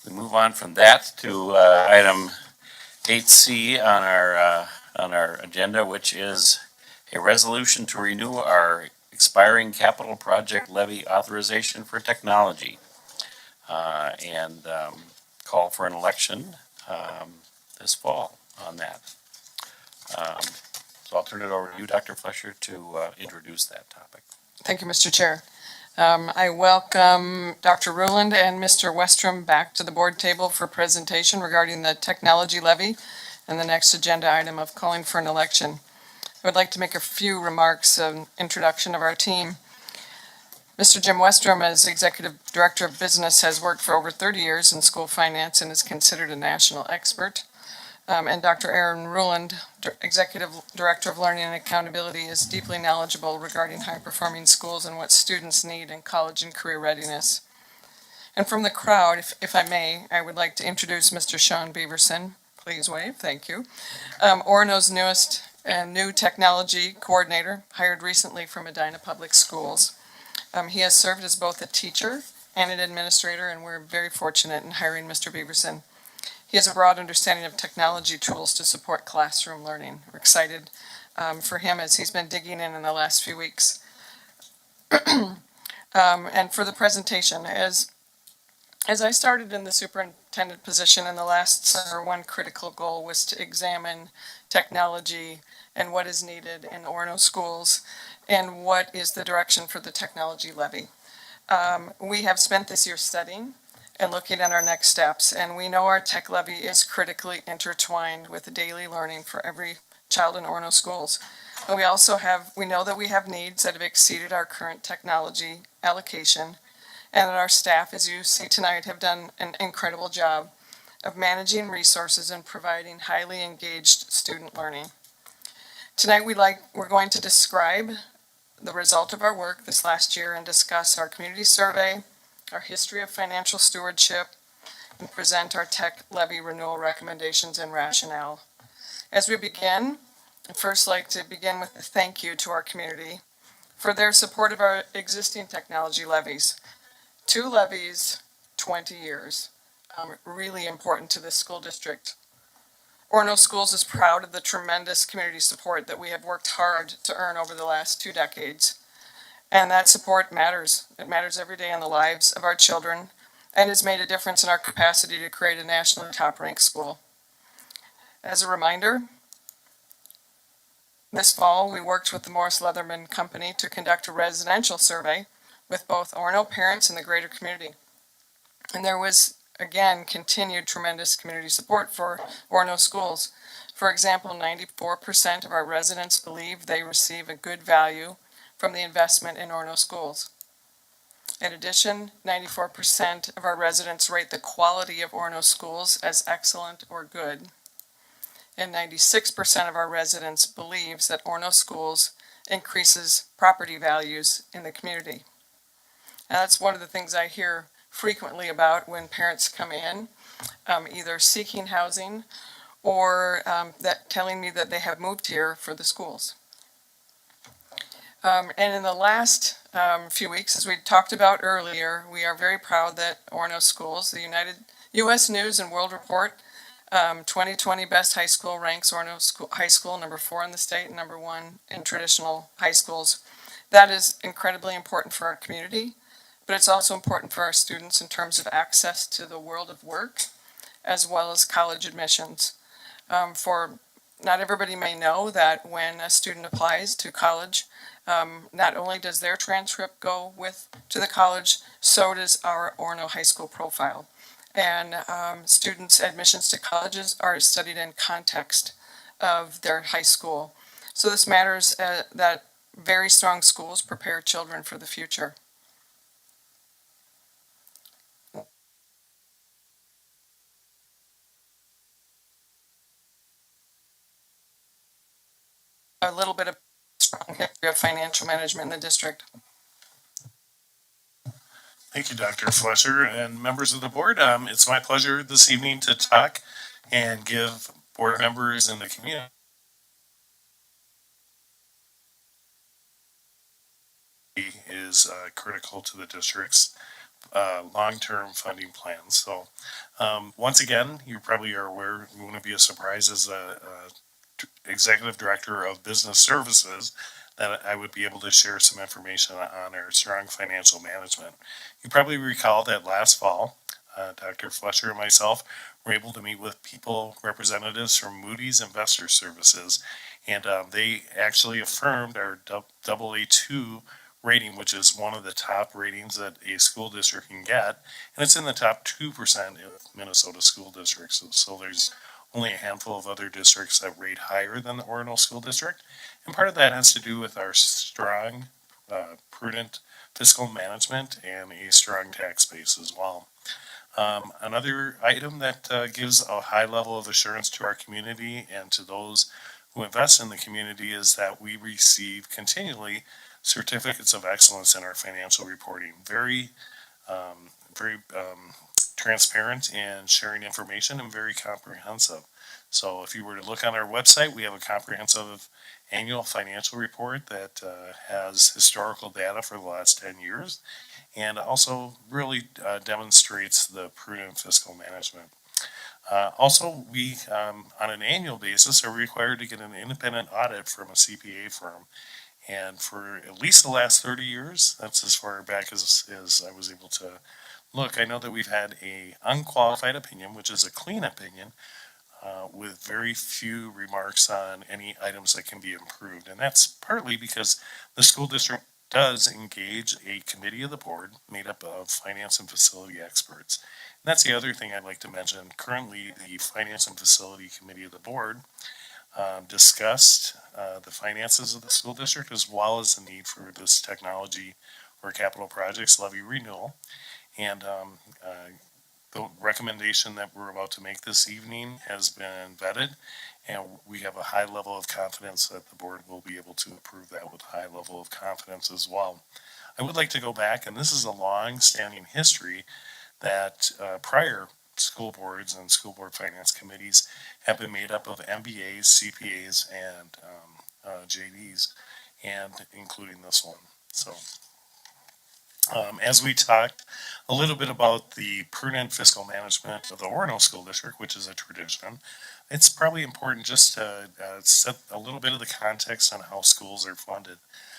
We move on from that to item 8C on our agenda, which is a resolution to renew our expiring capital project levy authorization for technology and call for an election this fall on that. So I'll turn it over to you, Dr. Flesher, to introduce that topic. Thank you, Mr. Chair. I welcome Dr. Ruland and Mr. Westrom back to the board table for presentation regarding the technology levy and the next agenda item of calling for an election. I would like to make a few remarks of introduction of our team. Mr. Jim Westrom, as Executive Director of Business, has worked for over 30 years in school finance and is considered a national expert. And Dr. Aaron Ruland, Executive Director of Learning and Accountability, is deeply knowledgeable regarding high-performing schools and what students need in college and career readiness. And from the crowd, if I may, I would like to introduce Mr. Sean Beaverson. Please wave, thank you. Orono's newest and new technology coordinator, hired recently from Medina Public Schools. He has served as both a teacher and an administrator, and we're very fortunate in hiring Mr. Beaverson. He has a broad understanding of technology tools to support classroom learning. We're excited for him as he's been digging in the last few weeks. And for the presentation, as I started in the superintendent position in the last summer, one critical goal was to examine technology and what is needed in Orono schools and what is the direction for the technology levy. We have spent this year studying and looking at our next steps, and we know our tech levy is critically intertwined with the daily learning for every child in Orono schools. And we know that we have needs that have exceeded our current technology allocation, and that our staff, as you see tonight, have done an incredible job of managing resources and providing highly engaged student learning. Tonight we're going to describe the result of our work this last year and discuss our community survey, our history of financial stewardship, and present our tech levy renewal recommendations and rationale. As we begin, I'd first like to begin with a thank you to our community for their support of our existing technology levies. 2 levies, 20 years, really important to this school district. Orono Schools is proud of the tremendous community support that we have worked hard to earn over the last 2 decades. And that support matters. It matters every day in the lives of our children and has made a difference in our capacity to create a nationally top-ranked school. As a reminder, this fall we worked with the Morris Leatherman Company to conduct a residential survey with both Orono parents and the greater community. And there was, again, continued tremendous community support for Orono schools. For example, 94% of our residents believe they receive a good value from the investment in Orono schools. In addition, 94% of our residents rate the quality of Orono schools as excellent or good. And 96% of our residents believes that Orono schools increases property values in the community. And that's one of the things I hear frequently about when parents come in, either seeking housing or that telling me that they have moved here for the schools. And in the last few weeks, as we talked about earlier, we are very proud that Orono Schools, the U.S. News and World Report 2020 Best High School ranks Orono High School number 4 in the state and number 1 in traditional high schools. That is incredibly important for our community, but it's also important for our students in terms of access to the world of work as well as college admissions. For not everybody may know that when a student applies to college, not only does their transcript go to the college, so does our Orono High School profile. And students' admissions to colleges are studied in context of their high school. So this matters that very strong schools prepare children for the future. A little bit of strong history of financial management in the district. Thank you, Dr. Flesher and members of the board. It's my pleasure this evening to talk and give board members in the community is critical to the district's long-term funding plans. So once again, you probably are aware, it wouldn't be a surprise as a executive director of business services that I would be able to share some information on our strong financial management. You probably recall that last fall, Dr. Fletcher and myself were able to meet with people, representatives from Moody's Investor Services, and they actually affirmed our AA2 rating, which is one of the top ratings that a school district can get, and it's in the top 2% of Minnesota school districts. So there's only a handful of other districts that rate higher than the Orono School District, and part of that has to do with our strong, prudent fiscal management and a strong tax base as well. Another item that gives a high level of assurance to our community and to those who invest in the community is that we receive continually certificates of excellence in our financial reporting. Very transparent in sharing information and very comprehensive. So if you were to look on our website, we have a comprehensive annual financial report that has historical data for the last 10 years and also really demonstrates the prudent fiscal management. Also, we, on an annual basis, are required to get an independent audit from a CPA firm. And for at least the last 30 years, that's as far back as I was able to look, I know that we've had a unqualified opinion, which is a clean opinion, with very few remarks on any items that can be improved. And that's partly because the school district does engage a committee of the board made up of finance and facility experts. And that's the other thing I'd like to mention. Currently, the finance and facility committee of the board discussed the finances of the school district as well as the need for this technology or capital projects levy renewal. And the recommendation that we're about to make this evening has been vetted, and we have a high level of confidence that the board will be able to approve that with high level of confidence as well. I would like to go back, and this is a long-standing history that prior school boards and school board finance committees have been made up of MBAs, CPAs, and JDs, and including this one. So as we talked a little bit about the prudent fiscal management of the Orono School District, which is a tradition, it's probably important just to set a little bit of the context on how schools are funded.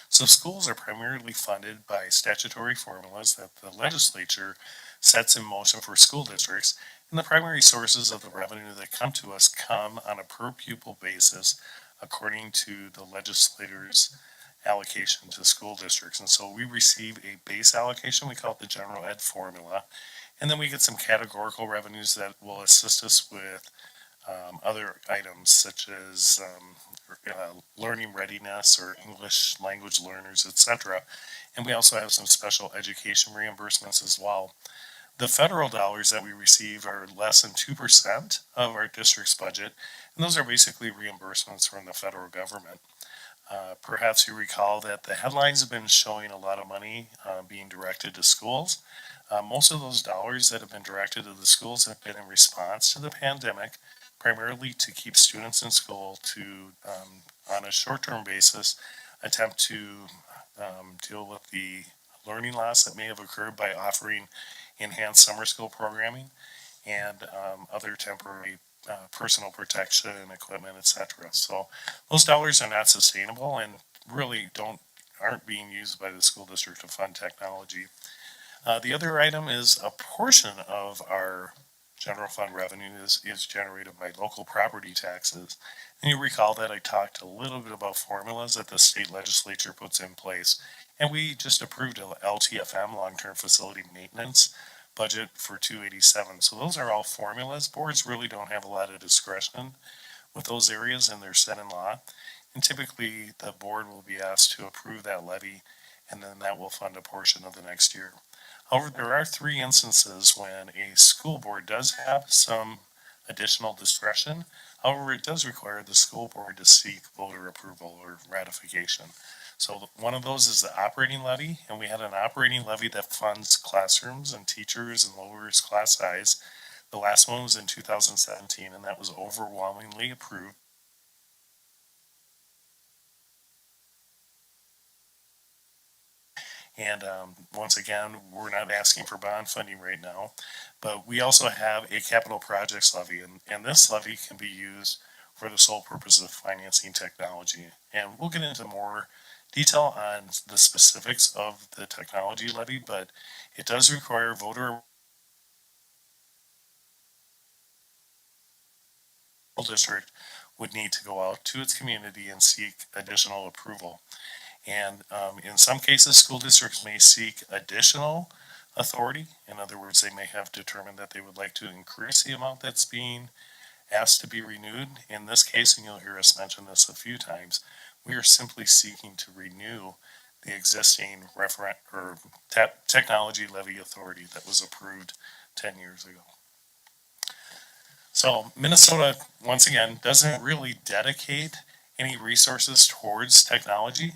So schools are primarily funded by statutory formulas that the legislature sets in motion for school districts, and the primary sources of the revenue that come to us come on a per pupil basis according to the legislator's allocation to school districts. And so we receive a base allocation, we call it the general ed formula, and then we get some categorical revenues that will assist us with other items such as learning readiness or English language learners, etc. And we also have some special education reimbursements as well. The federal dollars that we receive are less than 2% of our district's budget, and those are basically reimbursements from the federal government. Perhaps you recall that the headlines have been showing a lot of money being directed to schools. Most of those dollars that have been directed to the schools have been in response to the pandemic, primarily to keep students in school to, on a short-term basis, attempt to deal with the learning loss that may have occurred by offering enhanced summer school programming and other temporary personal protection equipment, etc. So those dollars are not sustainable and really aren't being used by the school district to fund technology. The other item is a portion of our general fund revenue is generated by local property taxes. And you recall that I talked a little bit about formulas that the state legislature puts in place. And we just approved a LTFM, long-term facility maintenance budget for 287. So those are all formulas. Boards really don't have a lot of discretion with those areas, and they're set in law. And typically the board will be asked to approve that levy, and then that will fund a portion of the next year. However, there are 3 instances when a school board does have some additional discretion. However, it does require the school board to seek voter approval or ratification. So one of those is the operating levy, and we had an operating levy that funds classrooms and teachers and lowers class size. The last one was in 2017, and that was overwhelmingly approved. And once again, we're not asking for bond funding right now, but we also have a capital projects levy, and this levy can be used for the sole purpose of financing technology. And we'll get into more detail on the specifics of the technology levy, but it does require voter district would need to go out to its community and seek additional approval. And in some cases, school districts may seek additional authority. In other words, they may have determined that they would like to increase the amount that's being asked to be renewed. In this case, and you'll hear us mention this a few times, we are simply seeking to renew the existing technology levy authority that was approved 10 years ago. So Minnesota, once again, doesn't really dedicate any resources towards technology.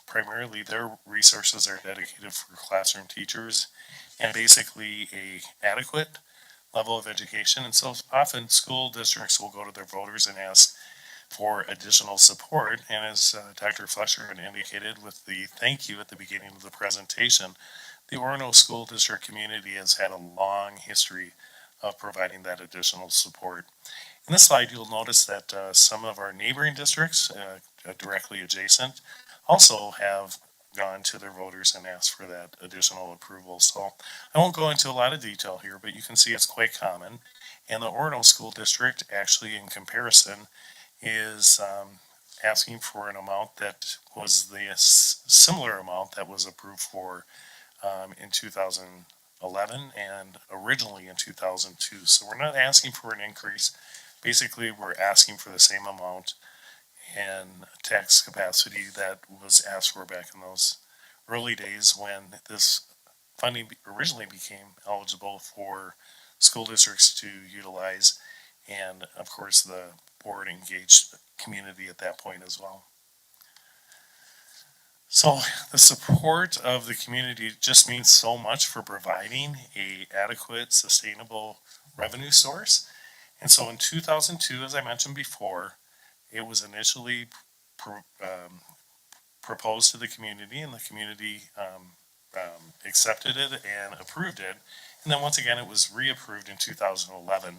Primarily, their resources are dedicated for classroom teachers and basically a adequate level of education. And so often school districts will go to their voters and ask for additional support. And as Dr. Fletcher had indicated with the thank you at the beginning of the presentation, the Orono School District community has had a long history of providing that additional support. In this slide, you'll notice that some of our neighboring districts directly adjacent also have gone to their voters and asked for that additional approval. So I won't go into a lot of detail here, but you can see it's quite common. And the Orono School District actually in comparison is asking for an amount that was the similar amount that was approved for in 2011 and originally in 2002. So we're not asking for an increase. Basically, we're asking for the same amount and tax capacity that was asked for back in those early days when this funding originally became eligible for school districts to utilize, and of course the board engaged community at that point as well. So the support of the community just means so much for providing a adequate, sustainable revenue source. And so in 2002, as I mentioned before, it was initially proposed to the community, and the community accepted it and approved it. And then once again, it was reapproved in 2011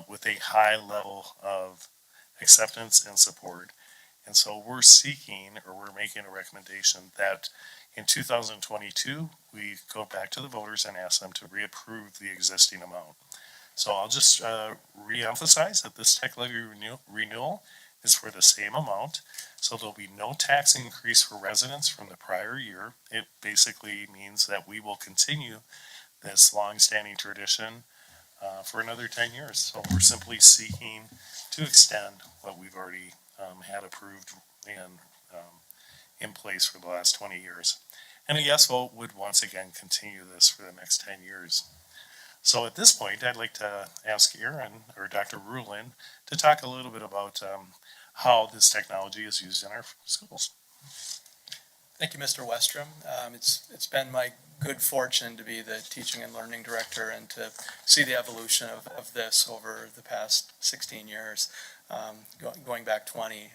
with a high level of acceptance and support. And so we're seeking, or we're making a recommendation that in 2022, we go back to the voters and ask them to reapprove the existing amount. So I'll just reemphasize that this tech levy renewal is for the same amount. So there'll be no tax increase for residents from the prior year. It basically means that we will continue this long-standing tradition for another 10 years. So we're simply seeking to extend what we've already had approved and in place for the last 20 years. And a yes vote would once again continue this for the next 10 years. So at this point, I'd like to ask Aaron or Dr. Rulin to talk a little bit about how this technology is used in our schools. Thank you, Mr. Westrom. It's been my good fortune to be the teaching and learning director and to see the evolution of this over the past 16 years, going back 20.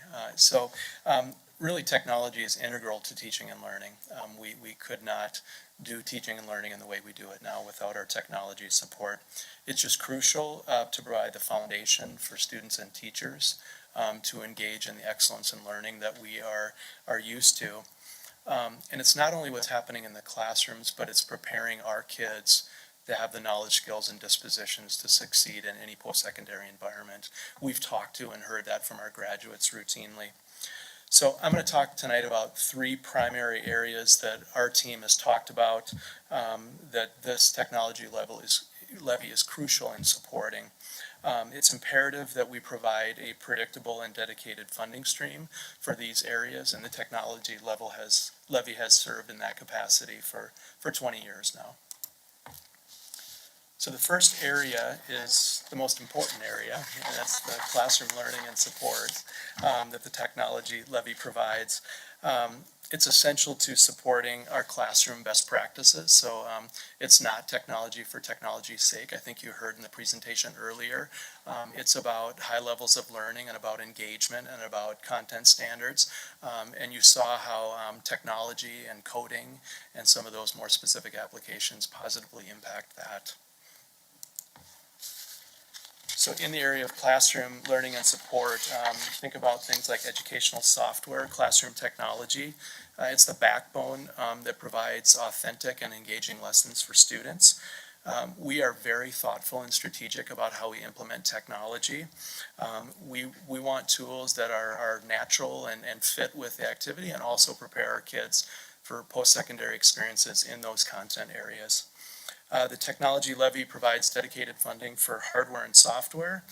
Really technology is integral to teaching and learning. We could not do teaching and learning in the way we do it now without our technology support. It's just crucial to provide the foundation for students and teachers to engage in the excellence in learning that we are used to. And it's not only what's happening in the classrooms, but it's preparing our kids to have the knowledge, skills, and dispositions to succeed in any post-secondary environment. We've talked to and heard that from our graduates routinely. So I'm going to talk tonight about three primary areas that our team has talked about that this technology levy is crucial in supporting. It's imperative that we provide a predictable and dedicated funding stream for these areas, and the technology levy has served in that capacity for 20 years now. So the first area is the most important area, and that's the classroom learning and support that the technology levy provides. It's essential to supporting our classroom best practices. So it's not technology for technology's sake. I think you heard in the presentation earlier. It's about high levels of learning and about engagement and about content standards. And you saw how technology and coding and some of those more specific applications positively impact that. So in the area of classroom learning and support, think about things like educational software, classroom technology. It's the backbone that provides authentic and engaging lessons for students. We are very thoughtful and strategic about how we implement technology. We want tools that are natural and fit with the activity and also prepare our kids for post-secondary experiences in those content areas. The technology levy provides dedicated funding for hardware and software.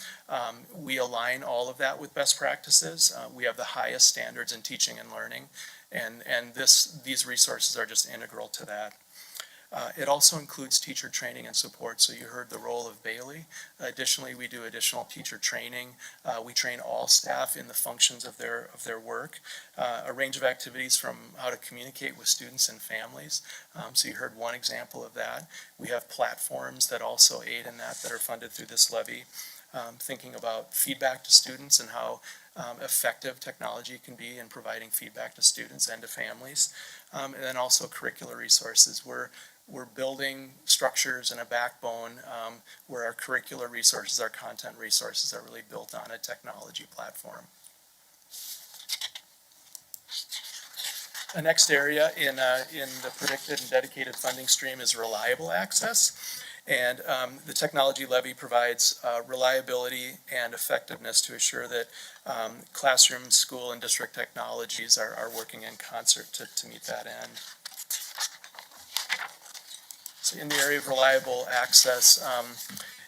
We align all of that with best practices. We have the highest standards in teaching and learning, and these resources are just integral to that. It also includes teacher training and support, so you heard the role of Bailey. Additionally, we do additional teacher training. We train all staff in the functions of their work. A range of activities from how to communicate with students and families. So you heard one example of that. We have platforms that also aid in that are funded through this levy. Thinking about feedback to students and how effective technology can be in providing feedback to students and to families. And then also curricular resources. We're building structures and a backbone where our curricular resources, our content resources are really built on a technology platform. The next area in the predicted and dedicated funding stream is reliable access. And the technology levy provides reliability and effectiveness to assure that classroom, school, and district technologies are working in concert to meet that end. So in the area of reliable access,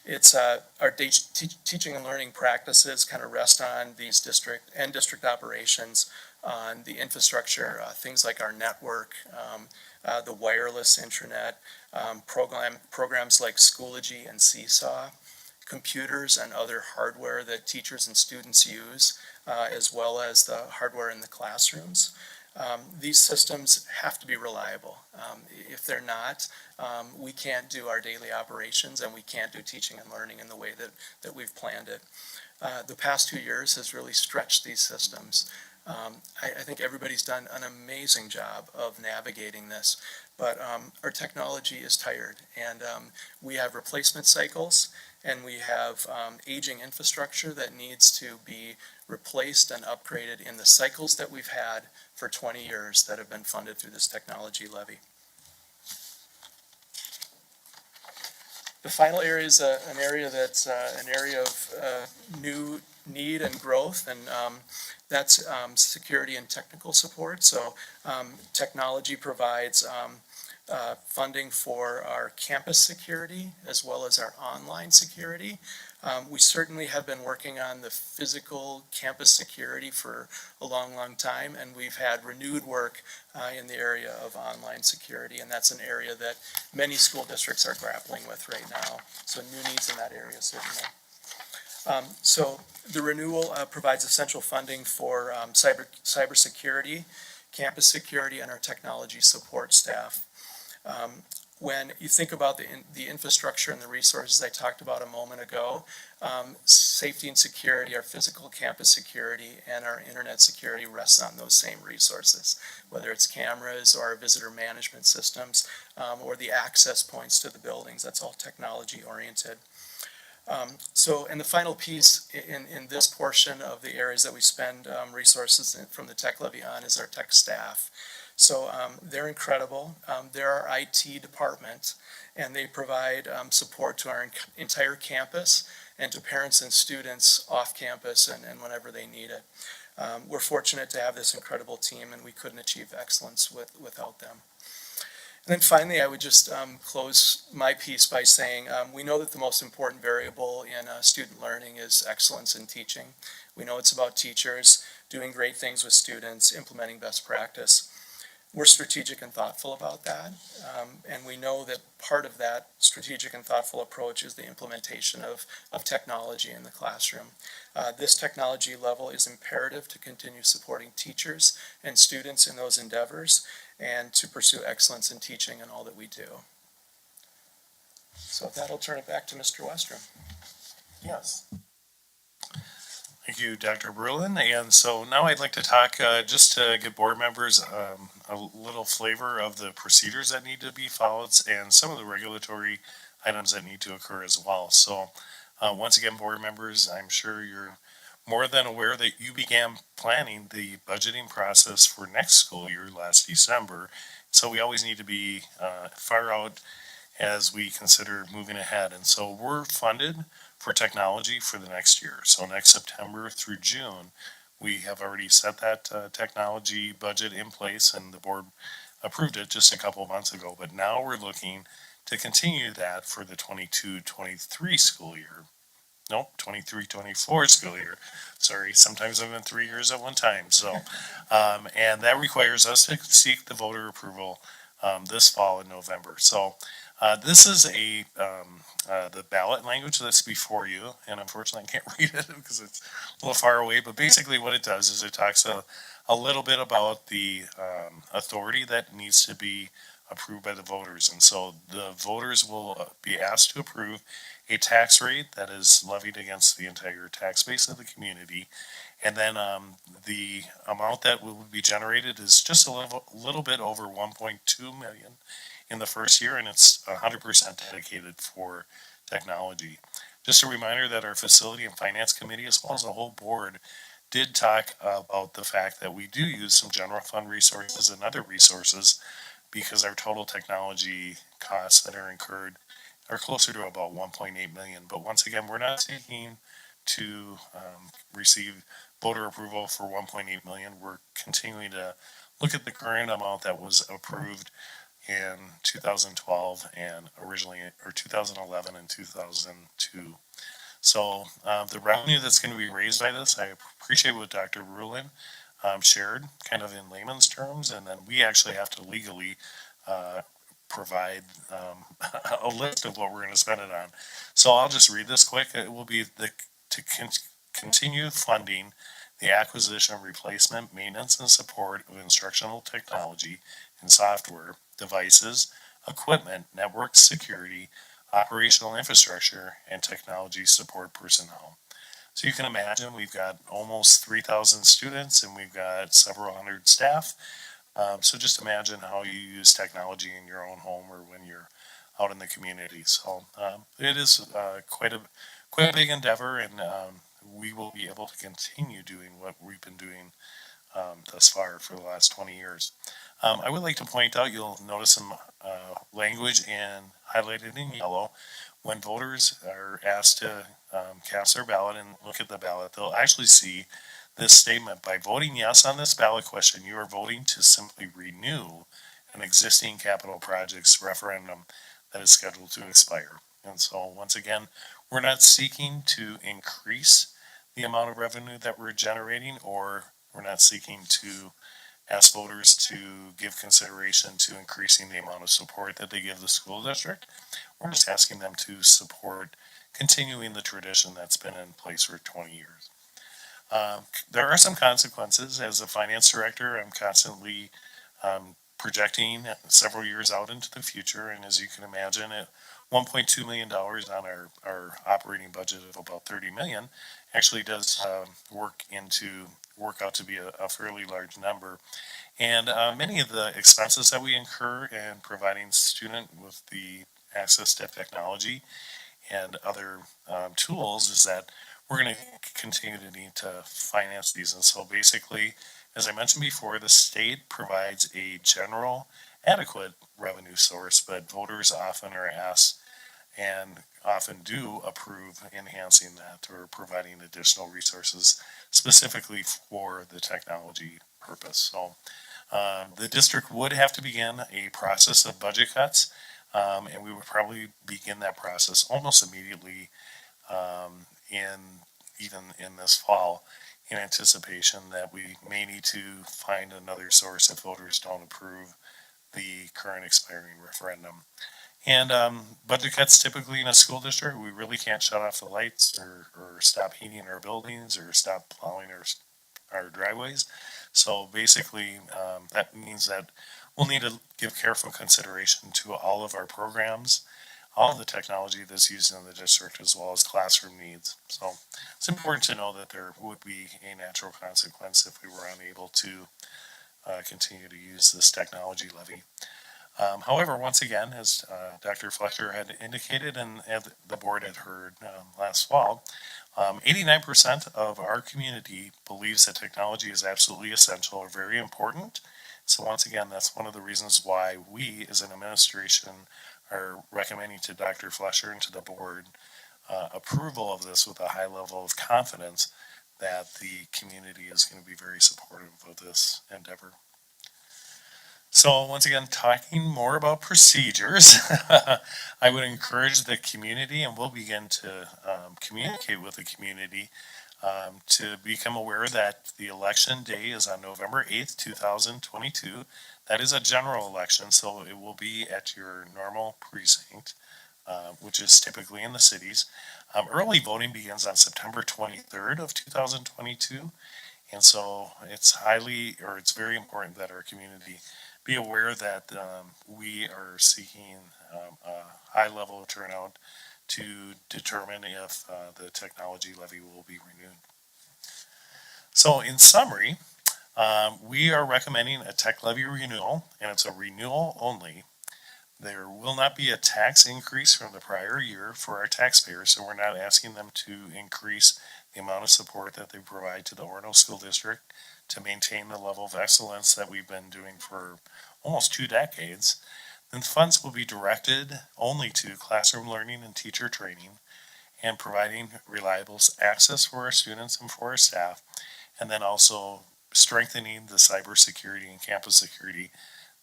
it's our teaching and learning practices kind of rest on these district operations, on the infrastructure, things like our network, the wireless intranet, programs like Schoology and Seesaw, computers and other hardware that teachers and students use, as well as the hardware in the classrooms. These systems have to be reliable. If they're not, we can't do our daily operations and we can't do teaching and learning in the way that we've planned it. The past 2 years has really stretched these systems. I think everybody's done an amazing job of navigating this, but our technology is tired, and we have replacement cycles, and we have aging infrastructure that needs to be replaced and upgraded in the cycles that we've had for 20 years that have been funded through this technology levy. The final area is an area that's an area of new need and growth, and that's security and technical support. So technology provides funding for our campus security as well as our online security. We certainly have been working on the physical campus security for a long time, and we've had renewed work in the area of online security, and that's an area that many school districts are grappling with right now. So new needs in that area, certainly. So the renewal provides essential funding for cybersecurity, campus security, and our technology support staff. When you think about the infrastructure and the resources I talked about a moment ago, safety and security, our physical campus security, and our internet security rests on those same resources, whether it's cameras or our visitor management systems or the access points to the buildings. That's all technology oriented. And the final piece in this portion of the areas that we spend resources from the tech levy on is our tech staff. So they're incredible. They're our IT department, and they provide support to our entire campus and to parents and students off campus and whenever they need it. We're fortunate to have this incredible team, and we couldn't achieve excellence without them. And then finally, I would just close my piece by saying we know that the most important variable in student learning is excellence in teaching. We know it's about teachers doing great things with students, implementing best practice. we're strategic and thoughtful about that. And we know that part of that strategic and thoughtful approach is the implementation of technology in the classroom. This technology level is imperative to continue supporting teachers and students in those endeavors and to pursue excellence in teaching in all that we do. So with that, I'll turn it back to Mr. Westrom. Yes. Thank you, Dr. Berlin. And so now I'd like to talk, just to give board members a little flavor of the procedures that need to be followed and some of the regulatory items that need to occur as well. So once again, board members, I'm sure you're more than aware that you began planning the budgeting process for next school year last December. So we always need to be far out as we consider moving ahead. And so we're funded for technology for the next year. So next September through June, we have already set that technology budget in place, and the board approved it just a couple of months ago. But now we're looking to continue that for the 22-23 school year. Nope, 23-24 school year. Sorry, sometimes I'm in 3 years at one time. So, and that requires us to seek the voter approval this fall in November. So this is the ballot language that's before you, and unfortunately I can't read it because it's a little far away, but basically what it does is it talks a little bit about the authority that needs to be approved by the voters. And so the voters will be asked to approve a tax rate that is levied against the entire tax base of the community. And then the amount that will be generated is just a little bit over 1.2 million in the first year, and it's 100% dedicated for technology. Just a reminder that our facility and finance committee, as well as the whole board, did talk about the fact that we do use some general fund resources and other resources because our total technology costs that are incurred are closer to about 1.8 million. But once again, we're not seeking to receive voter approval for 1.8 million. We're continuing to look at the current amount that was approved in 2012 and originally, or 2011 and 2002. So the revenue that's going to be raised by this, I appreciate what Dr. Rulin shared kind of in layman's terms, and then we actually have to legally provide a list of what we're going to spend it on. So I'll just read this quick. It will be to continue funding the acquisition, replacement, maintenance, and support of instructional technology and software, devices, equipment, network security, operational infrastructure, and technology support personnel. So you can imagine we've got almost 3,000 students and we've got several hundred staff. So just imagine how you use technology in your own home or when you're out in the community. So it is quite a big endeavor, and we will be able to continue doing what we've been doing thus far for the last 20 years. I would like to point out, you'll notice some language highlighted in yellow. When voters are asked to cast their ballot and look at the ballot, they'll actually see this statement: by voting yes on this ballot question, you are voting to simply renew an existing capital projects referendum that is scheduled to expire. And so once again, we're not seeking to increase the amount of revenue that we're generating, or we're not seeking to ask voters to give consideration to increasing the amount of support that they give the school district. We're just asking them to support continuing the tradition that's been in place for 20 years. There are some consequences. As a finance director, I'm constantly projecting several years out into the future, and as you can imagine, at $1.2 million on our operating budget of about 30 million actually does work out to be a fairly large number. And many of the expenses that we incur in providing student with the access to technology and other tools is that we're going to continue to need to finance these. And so basically, as I mentioned before, the state provides a general adequate revenue source, but voters often are asked and often do approve enhancing that or providing additional resources specifically for the technology purpose. So the district would have to begin a process of budget cuts, and we would probably begin that process almost immediately in even in this fall, in anticipation that we may need to find another source if voters don't approve the current expiring referendum. And budget cuts typically in a school district, we really can't shut off the lights or stop heating our buildings or stop plowing our driveways. So basically, that means that we'll need to give careful consideration to all of our programs, all of the technology that's used in the district, as well as classroom needs. So it's important to know that there would be a natural consequence if we were unable to continue to use this technology levy. However, once again, as Dr. Fletcher had indicated and the board had heard last fall, 89% of our community believes that technology is absolutely essential or very important. So once again, that's one of the reasons why we as an administration are recommending to Dr. Fletcher and to the board approval of this with a high level of confidence that the community is going to be very supportive of this endeavor. So once again, talking more about procedures, I would encourage the community, and we'll begin to communicate with the community to become aware that the election day is on November 8th, 2022. That is a general election, so it will be at your normal precinct, which is typically in the cities. Early voting begins on September 23rd of 2022, and so it's very important that our community be aware that we are seeking a high level of turnout to determine if the technology levy will be renewed. So in summary, we are recommending a tech levy renewal, and it's a renewal only. There will not be a tax increase from the prior year for our taxpayers, so we're not asking them to increase the amount of support that they provide to the Orono School District to maintain the level of excellence that we've been doing for almost 2 decades. Then funds will be directed only to classroom learning and teacher training and providing reliable access for our students and for our staff, and then also strengthening the cybersecurity and campus security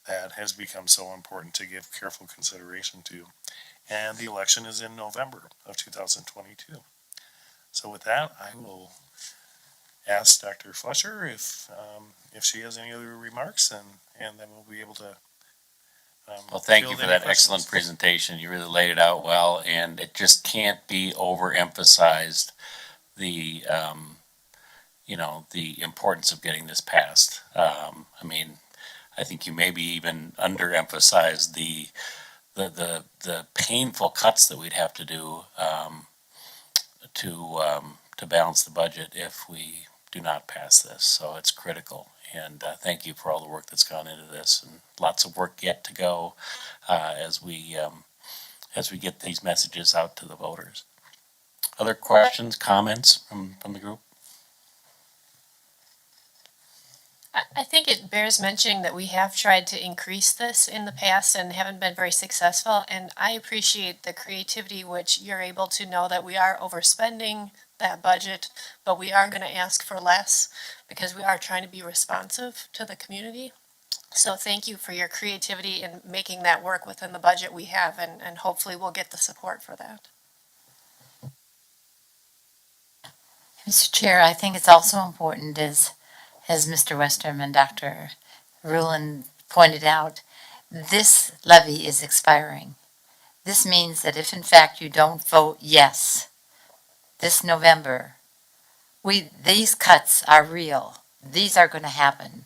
that has become so important to give careful consideration to. And the election is in November of 2022. So with that, I will ask Dr. Fletcher if she has any other remarks, and then we'll be able to. Well, thank you field for any that questions. excellent presentation. You really laid it out well, and it just can't be overemphasized the the importance of getting this passed. I mean, I think you maybe even underemphasized the painful cuts that we'd have to do to balance the budget if we do not pass this. So it's critical, and thank you for all the work that's gone into this, and lots of work yet to go as we get these messages out to the voters. Other questions, comments from the group? I think it bears mentioning that we have tried to increase this in the past and haven't been very successful. And I appreciate the creativity which you're able to know that we are overspending that budget, but we are going to ask for less because we are trying to be responsive to the community. So thank you for your creativity in making that work within the budget we have, and hopefully we'll get the support for that. Mr. Chair, I think it's also important, as Mr. Westrom and Dr. Rulin pointed out, this levy is expiring. This means that if in fact you don't vote yes this November, these cuts are real. These are going to happen.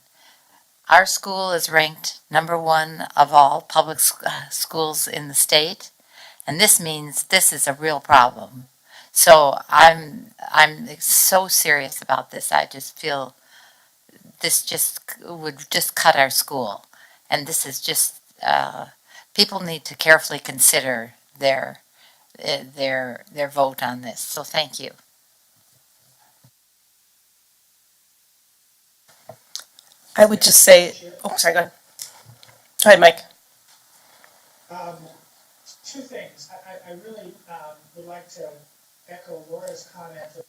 Our school is ranked #1 of all public schools in the state, and this means this is a real problem. So I'm so serious about this. I just feel this would just cut our school, and this is just people need to carefully consider their vote on this. So thank you. I would just say, oh, sorry, go ahead. Go ahead, Mike. Two things. I really would like to echo Laura's comment.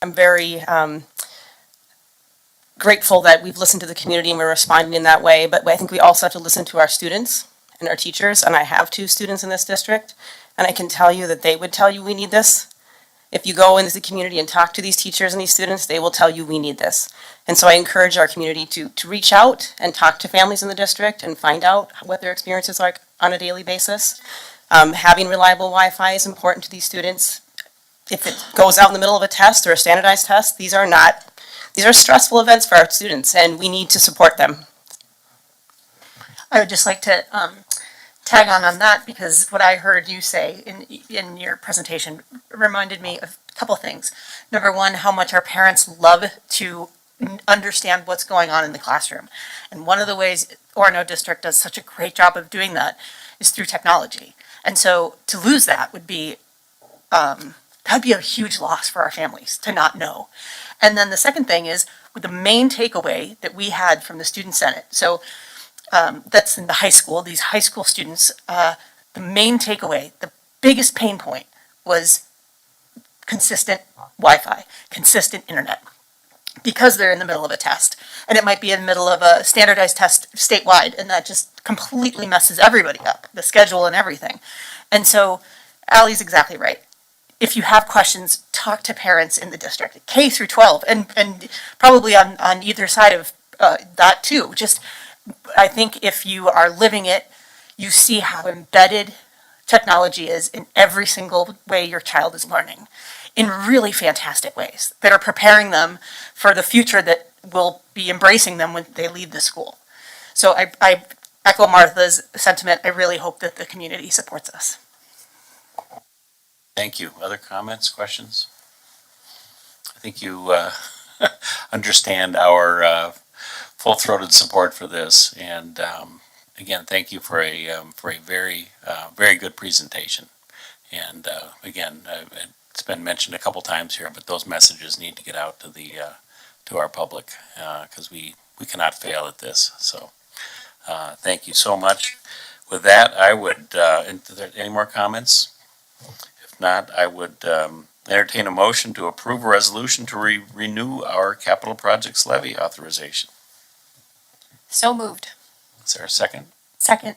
I'm very grateful that we've listened to the community and we're responding in that way, but I think we also have to listen to our students and our teachers, and I have 2 students in this district, and I can tell you that they would tell you we need this. If you go into the community and talk to these teachers and these students, they will tell you we need this. And so I encourage our community to reach out and talk to families in the district and find out what their experiences are on a daily basis. Having reliable Wi-Fi is important to these students. If it goes out in the middle of a test or a standardized test, these are stressful events for our students, and we need to support them. I would just like to tag on that, because what I heard you say in your presentation reminded me of a couple things. Number one, how much our parents love to understand what's going on in the classroom. And one of the ways Orono District does such a great job of doing that is through technology. And so to lose that would be, that'd be a huge loss for our families to not know. And then the second thing is, the main takeaway that we had from the Student Senate, so that's in the high school, these high school students, the main takeaway, the biggest pain point was consistent Wi-Fi, consistent internet, because they're in the middle of a test. And it might be in the middle of a standardized test statewide, and that just completely messes everybody up, the schedule and everything. And so Allie's exactly right. If you have questions, talk to parents in the district, K through 12, and probably on either side of that too. Just, I think if you are living it, you see how embedded technology is in every single way your child is learning, in really fantastic ways that are preparing them for the future that will be embracing them when they leave the school. So I echo Martha's sentiment. I really hope that the community supports us. Thank you. Other comments, questions? I think you understand our full-throated support for this, and again, thank you for a very very good presentation. And again, it's been mentioned a couple times here, but those messages need to get out to the to our public, because we cannot fail at this. So thank you so much. With that, I would any more comments? If not, I would entertain a motion to approve a resolution to renew our capital projects levy authorization. So moved. Is there a second? Second.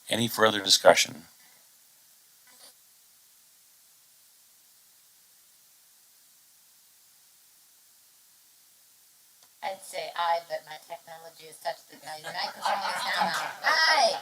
Any further discussion? I'd say aye, but my technology is such that my microphone is now on. Aye!